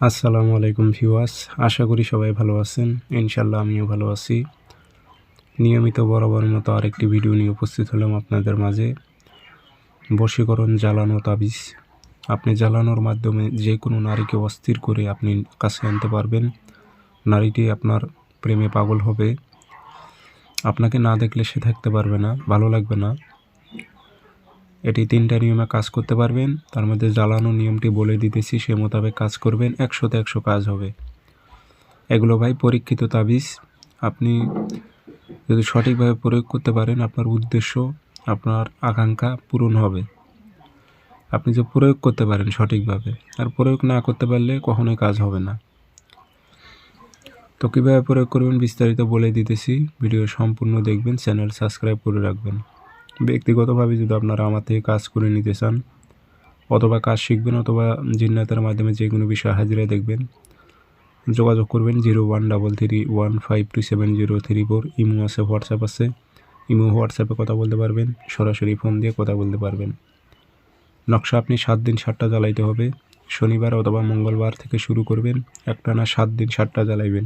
আসসালামু আলাইকুম ভিউয়ার্স, আশা করি সবাই ভালো আছেন। ইনশাল্লাহ আমিও ভালো আছি। নিয়মিত বরাবর মতো আরেকটি ভিডিও নিয়ে উপস্থিত হলাম আপনাদের মাঝে। বশীকরণ জ্বালানো তাবিজ। আপনি জ্বালানোর মাধ্যমে যে কোনো নারীকে অস্থির করে আপনি কাছে আনতে পারবেন। নারীটি আপনার প্রেমে পাগল হবে, আপনাকে না দেখলে সে থাকতে পারবে না, ভালো লাগবে না। এটি 3টা নিয়মে কাজ করতে পারবেন। তার মধ্যে জ্বালানো নিয়মটি বলে দিতেছি, সে মোতাবেক কাজ করবেন, 100তে 100 কাজ হবে। এগুলো ভাই পরীক্ষিত তাবিজ। আপনি যদি সঠিকভাবে প্রয়োগ করতে পারেন, আপনার উদ্দেশ্য, আপনার আকাঙ্ক্ষা পূরণ হবে। আপনি যে প্রয়োগ করতে পারেন সঠিকভাবে, আর প্রয়োগ না করতে পারলে কখনোই কাজ হবে না। তো কীভাবে প্রয়োগ করবেন বিস্তারিত বলে দিতেছি, ভিডিও সম্পূর্ণ দেখবেন, চ্যানেল সাবস্ক্রাইব করে রাখবেন। ব্যক্তিগতভাবে যদি আপনারা আমার থেকে কাজ করে নিতে চান, অথবা কাজ শিখবেন, অথবা জিন্নাতের মাধ্যমে যে কোনো বিষয় হাজিরায় দেখবেন, যোগাযোগ করবেন 0133152703 ইমো আছে, হোয়াটসঅ্যাপ আছে। ইমো হোয়াটসঅ্যাপে কথা বলতে পারবেন, সরাসরি ফোন দিয়ে কথা বলতে পারবেন। নকশা আপনি 7 দিন 7টা জ্বালাইতে হবে। শনিবার অথবা মঙ্গলবার থেকে শুরু করবেন, একটানা 7 দিন 7টা জ্বালাইবেন।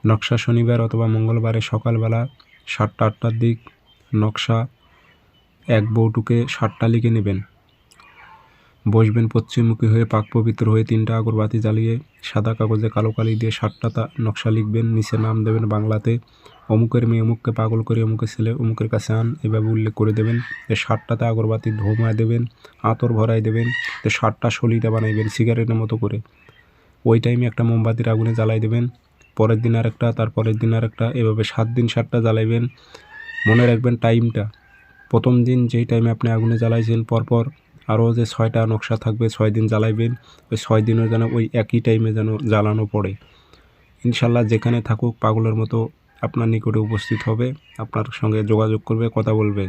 নকশা শনিবার অথবা মঙ্গলবারে সকালবেলা 7টা 8টার দিক নকশা এক বৌটুকে 7টা লিখে নেবেন। বসবেন পশ্চিমমুখী হয়ে, পাক পবিত্র হয়ে, 3টা আগরবাতি জ্বালিয়ে সাদা কাগজে কালো কালি দিয়ে 7টা নকশা লিখবেন। নিচে নাম দেবেন বাংলাতে, অমুকের মেয়ে অমুককে পাগল করে অমুকের ছেলে অমুকের কাছে আন, এভাবে উল্লেখ করে দেবেন। 7টাতে আগরবাতি ধোঁয়া দেবেন, আতর ভরাই দেবেন। 7টা সলিতা বানাইবেন সিগারেটের মতো করে। ওই টাইমে একটা মোমবাতির আগুনে জ্বালাই দেবেন, পরের দিন আরেকটা, তারপরের দিন আরেকটা, এভাবে 7 দিন 7টা জ্বালাইবেন। মনে রাখবেন টাইমটা, প্রথম দিন যেই টাইমে আপনি আগুনে জ্বালাইছেন পরপর আরও যে 6টা নকশা থাকবে, 6 দিন জ্বালাইবেন। ওই 6 দিনও যেন ওই একই টাইমে যেন জ্বালানো পড়ে। ইনশাল্লাহ যেখানে থাকুক পাগলের মতো আপনার নিকটে উপস্থিত হবে, আপনার সঙ্গে যোগাযোগ করবে, কথা বলবে।